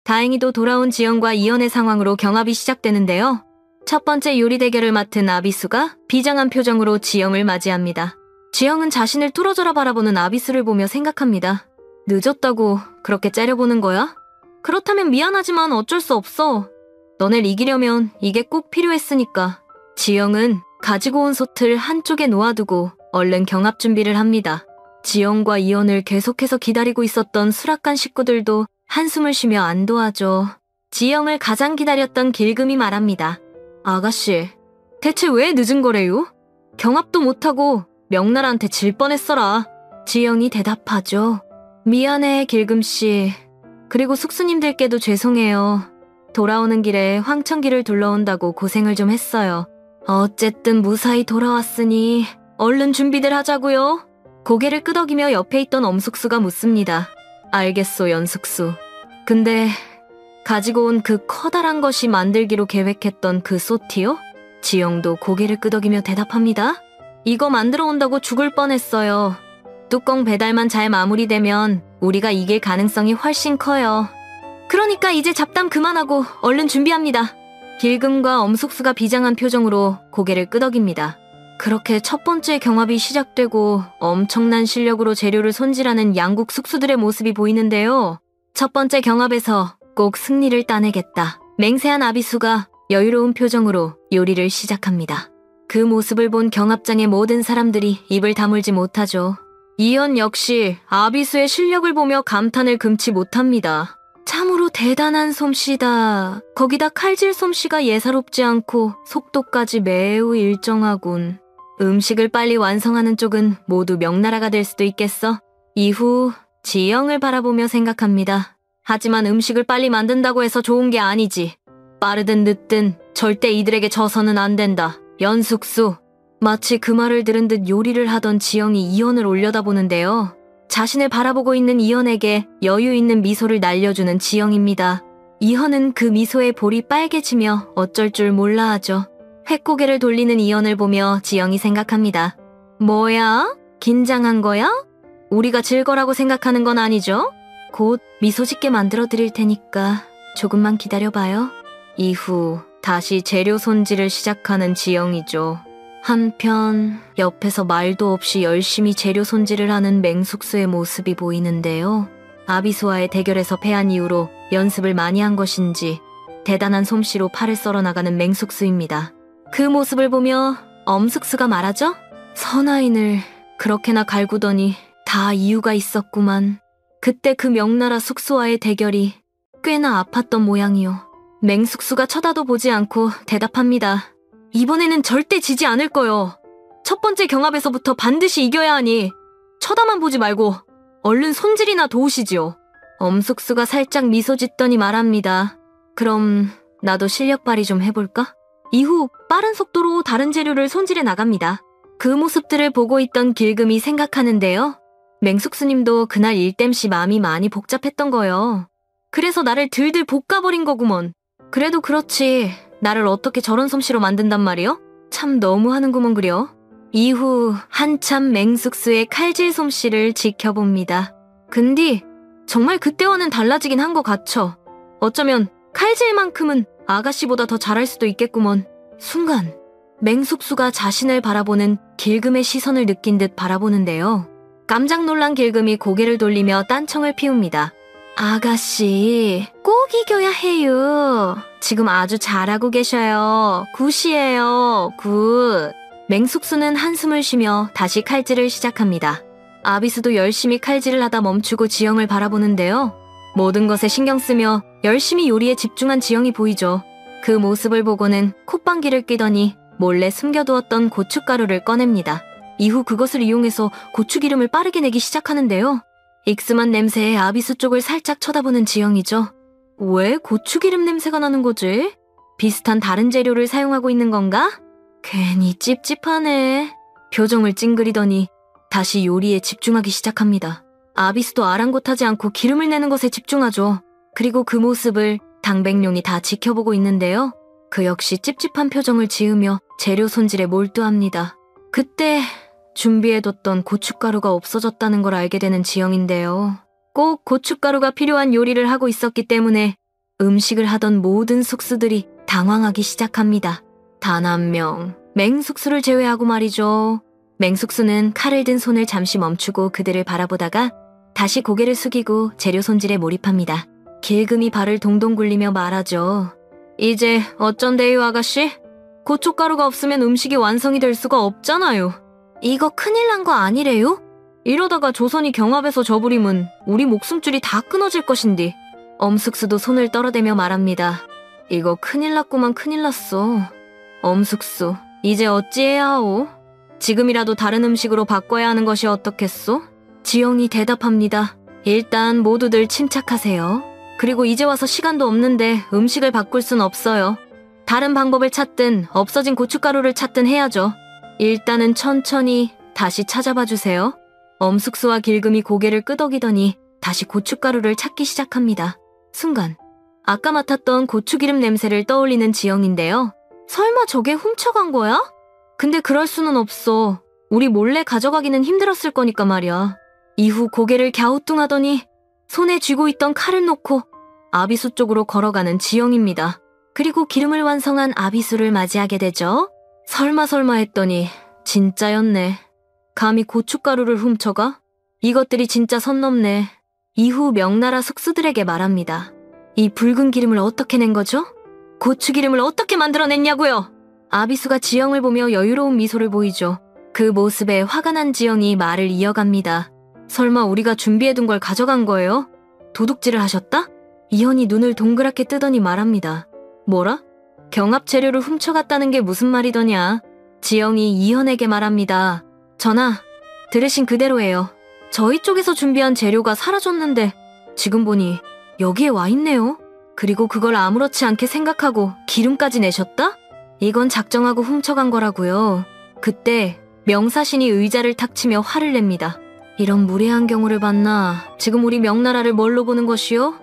다행히도 돌아온 지영과 이연의 상황으로 경합이 시작되는데요. 첫 번째 요리 대결을 맡은 아비수가 비장한 표정으로 지영을 맞이합니다. 지영은 자신을 뚫어져라 바라보는 아비수를 보며 생각합니다. 늦었다고 그렇게 째려보는 거야? 그렇다면 미안하지만 어쩔 수 없어. 너네를 이기려면 이게 꼭 필요했으니까. 지영은 가지고 온 솥을 한쪽에 놓아두고 얼른 경합 준비를 합니다. 지영과 이연을 계속해서 기다리고 있었던 수락관 식구들도 한숨을 쉬며 안도하죠. 지영을 가장 기다렸던 길금이 말합니다. 아가씨, 대체 왜 늦은 거래요? 경합도 못하고 명나라한테 질 뻔했어라. 지영이 대답하죠. 미안해, 길금씨. 그리고 숙수님들께도 죄송해요. 돌아오는 길에 황천길을 둘러온다고 고생을 좀 했어요. 어쨌든 무사히 돌아왔으니 얼른 준비들 하자고요. 고개를 끄덕이며 옆에 있던 엄숙수가 묻습니다. 알겠소, 연숙수. 근데 가지고 온 그 커다란 것이 만들기로 계획했던 그 솥이요? 지영도 고개를 끄덕이며 대답합니다. 이거 만들어 온다고 죽을 뻔했어요. 뚜껑 배달만 잘 마무리되면 우리가 이길 가능성이 훨씬 커요. 그러니까 이제 잡담 그만하고 얼른 준비합니다. 길금과 엄숙수가 비장한 표정으로 고개를 끄덕입니다. 그렇게 첫 번째 경합이 시작되고 엄청난 실력으로 재료를 손질하는 양국 숙수들의 모습이 보이는데요. 첫 번째 경합에서 꼭 승리를 따내겠다. 맹세한 아비수가 여유로운 표정으로 요리를 시작합니다. 그 모습을 본 경합장의 모든 사람들이 입을 다물지 못하죠. 이연 역시 아비수의 실력을 보며 감탄을 금치 못합니다. 참으로 대단한 솜씨다. 거기다 칼질 솜씨가 예사롭지 않고 속도까지 매우 일정하군. 음식을 빨리 완성하는 쪽은 모두 명나라가 될 수도 있겠어. 이후 지영을 바라보며 생각합니다. 하지만 음식을 빨리 만든다고 해서 좋은 게 아니지. 빠르든 늦든 절대 이들에게 져서는 안 된다. 연숙수. 마치 그 말을 들은 듯 요리를 하던 지영이 이연을 올려다보는데요. 자신을 바라보고 있는 이연에게 여유 있는 미소를 날려주는 지영입니다. 이연은 그 미소에 볼이 빨개지며 어쩔 줄 몰라 하죠. 횟고개를 돌리는 이연을 보며 지영이 생각합니다. 뭐야? 긴장한 거야? 우리가 질 거라고 생각하는 건 아니죠? 곧 미소 짓게 만들어 드릴 테니까 조금만 기다려봐요. 이후 다시 재료 손질을 시작하는 지영이죠. 한편 옆에서 말도 없이 열심히 재료 손질을 하는 맹숙수의 모습이 보이는데요. 아비수와의 대결에서 패한 이후로 연습을 많이 한 것인지 대단한 솜씨로 팔을 썰어나가는 맹숙수입니다. 그 모습을 보며 엄숙수가 말하죠. 선아인을 그렇게나 갈구더니 다 이유가 있었구만. 그때 그 명나라 숙수와의 대결이 꽤나 아팠던 모양이요. 맹숙수가 쳐다도 보지 않고 대답합니다. 이번에는 절대 지지 않을 거요. 첫 번째 경합에서부터 반드시 이겨야 하니 쳐다만 보지 말고 얼른 손질이나 도우시지요. 엄숙수가 살짝 미소 짓더니 말합니다. 그럼 나도 실력 발휘 좀 해볼까? 이후 빠른 속도로 다른 재료를 손질해 나갑니다. 그 모습들을 보고 있던 길금이 생각하는데요. 맹숙수님도 그날 일 땜시 마음이 많이 복잡했던 거요. 그래서 나를 들들 볶아버린 거구먼. 그래도 그렇지. 나를 어떻게 저런 솜씨로 만든단 말이요? 참 너무하는구먼 그려. 이후 한참 맹숙수의 칼질 솜씨를 지켜봅니다. 근데 정말 그때와는 달라지긴 한 것 같죠. 어쩌면 칼질만큼은 아가씨보다 더 잘할 수도 있겠구먼. 순간 맹숙수가 자신을 바라보는 길금의 시선을 느낀 듯 바라보는데요. 깜짝 놀란 길금이 고개를 돌리며 딴청을 피웁니다. 아가씨, 꼭 이겨야 해요. 지금 아주 잘하고 계셔요. 굿이에요. 굿. 맹숙수는 한숨을 쉬며 다시 칼질을 시작합니다. 아비수도 열심히 칼질을 하다 멈추고 지영을 바라보는데요. 모든 것에 신경 쓰며 열심히 요리에 집중한 지영이 보이죠. 그 모습을 보고는 콧방귀를 뀌더니 몰래 숨겨두었던 고춧가루를 꺼냅니다. 이후 그것을 이용해서 고추기름을 빠르게 내기 시작하는데요. 익스만 냄새에 아비수 쪽을 살짝 쳐다보는 지영이죠. 왜 고추기름 냄새가 나는 거지? 비슷한 다른 재료를 사용하고 있는 건가? 괜히 찝찝하네. 표정을 찡그리더니 다시 요리에 집중하기 시작합니다. 아비수도 아랑곳하지 않고 기름을 내는 것에 집중하죠. 그리고 그 모습을 당백룡이 다 지켜보고 있는데요. 그 역시 찝찝한 표정을 지으며 재료 손질에 몰두합니다. 그때 준비해뒀던 고춧가루가 없어졌다는 걸 알게 되는 지영인데요. 꼭 고춧가루가 필요한 요리를 하고 있었기 때문에 음식을 하던 모든 숙수들이 당황하기 시작합니다. 단 한 명, 맹숙수를 제외하고 말이죠. 맹숙수는 칼을 든 손을 잠시 멈추고 그들을 바라보다가 다시 고개를 숙이고 재료 손질에 몰입합니다. 길금이 발을 동동 굴리며 말하죠. 이제 어쩐대요, 아가씨? 고춧가루가 없으면 음식이 완성이 될 수가 없잖아요. 이거 큰일 난 거 아니래요? 이러다가 조선이 경합에서 져버리면 우리 목숨줄이 다 끊어질 것인디. 엄숙수도 손을 떨어대며 말합니다. 이거 큰일 났구만, 큰일 났어. 엄숙수, 이제 어찌해야 하오? 지금이라도 다른 음식으로 바꿔야 하는 것이 어떻겠소? 지영이 대답합니다. 일단 모두들 침착하세요. 그리고 이제 와서 시간도 없는데 음식을 바꿀 순 없어요. 다른 방법을 찾든 없어진 고춧가루를 찾든 해야죠. 일단은 천천히 다시 찾아봐 주세요. 엄숙수와 길금이 고개를 끄덕이더니 다시 고춧가루를 찾기 시작합니다. 순간 아까 맡았던 고추기름 냄새를 떠올리는 지영인데요. 설마 저게 훔쳐간 거야? 근데 그럴 수는 없어. 우리 몰래 가져가기는 힘들었을 거니까 말이야. 이후 고개를 갸우뚱하더니 손에 쥐고 있던 칼을 놓고 아비수 쪽으로 걸어가는 지영입니다. 그리고 기름을 완성한 아비수를 맞이하게 되죠. 설마 했더니 진짜였네. 감히 고춧가루를 훔쳐가? 이것들이 진짜 선 넘네. 이후 명나라 숙수들에게 말합니다. 이 붉은 기름을 어떻게 낸 거죠? 고추기름을 어떻게 만들어냈냐고요? 아비수가 지영을 보며 여유로운 미소를 보이죠. 그 모습에 화가 난 지영이 말을 이어갑니다. 설마 우리가 준비해둔 걸 가져간 거예요? 도둑질을 하셨다? 이현이 눈을 동그랗게 뜨더니 말합니다. 뭐라? 경합 재료를 훔쳐갔다는 게 무슨 말이더냐? 지영이 이현에게 말합니다. 전하, 들으신 그대로예요. 저희 쪽에서 준비한 재료가 사라졌는데 지금 보니 여기에 와 있네요. 그리고 그걸 아무렇지 않게 생각하고 기름까지 내셨다? 이건 작정하고 훔쳐간 거라고요. 그때 명사신이 의자를 탁 치며 화를 냅니다. 이런 무례한 경우를 봤나? 지금 우리 명나라를 뭘로 보는 것이요?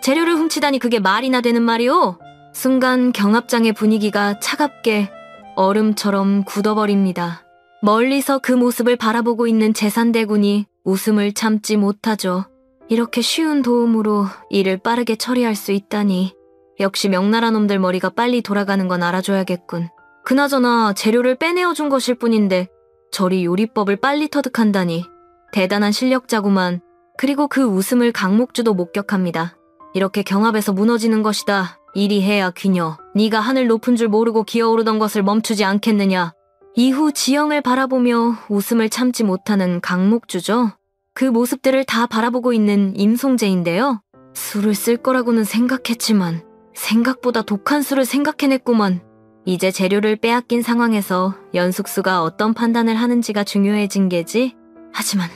재료를 훔치다니 그게 말이나 되는 말이오? 순간 경합장의 분위기가 차갑게 얼음처럼 굳어버립니다. 멀리서 그 모습을 바라보고 있는 제산대군이 웃음을 참지 못하죠. 이렇게 쉬운 도움으로 일을 빠르게 처리할 수 있다니. 역시 명나라 놈들 머리가 빨리 돌아가는 건 알아줘야겠군. 그나저나 재료를 빼내어준 것일 뿐인데 저리 요리법을 빨리 터득한다니. 대단한 실력자구만. 그리고 그 웃음을 강목주도 목격합니다. 이렇게 경합에서 무너지는 것이다. 이리 해야 귀녀. 네가 하늘 높은 줄 모르고 기어오르던 것을 멈추지 않겠느냐. 이후 지영을 바라보며 웃음을 참지 못하는 강목주죠. 그 모습들을 다 바라보고 있는 임송재인데요. 술을 쓸 거라고는 생각했지만 생각보다 독한 술을 생각해냈구만. 이제 재료를 빼앗긴 상황에서 연숙수가 어떤 판단을 하는지가 중요해진 게지. 하지만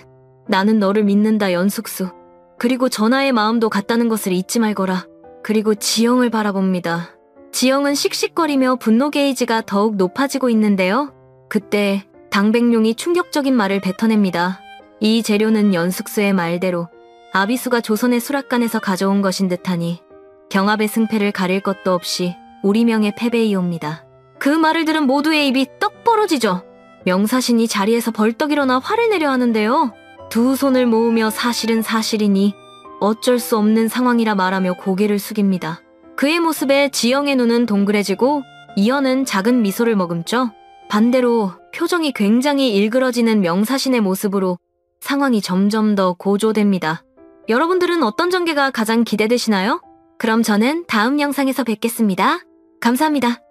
나는 너를 믿는다, 연숙수. 그리고 전하의 마음도 같다는 것을 잊지 말거라. 그리고 지영을 바라봅니다. 지영은 씩씩거리며 분노 게이지가 더욱 높아지고 있는데요. 그때 당백룡이 충격적인 말을 뱉어냅니다. 이 재료는 연숙수의 말대로 아비수가 조선의 수락관에서 가져온 것인 듯하니 경합의 승패를 가릴 것도 없이 우리 명의 패배이옵니다. 그 말을 들은 모두의 입이 떡 벌어지죠. 명사신이 자리에서 벌떡 일어나 화를 내려 하는데요. 두 손을 모으며 사실은 사실이니 어쩔 수 없는 상황이라 말하며 고개를 숙입니다. 그의 모습에 지영의 눈은 동그래지고 이현은 작은 미소를 머금죠. 반대로 표정이 굉장히 일그러지는 명사신의 모습으로 상황이 점점 더 고조됩니다. 여러분들은 어떤 전개가 가장 기대되시나요? 그럼 저는 다음 영상에서 뵙겠습니다. 감사합니다.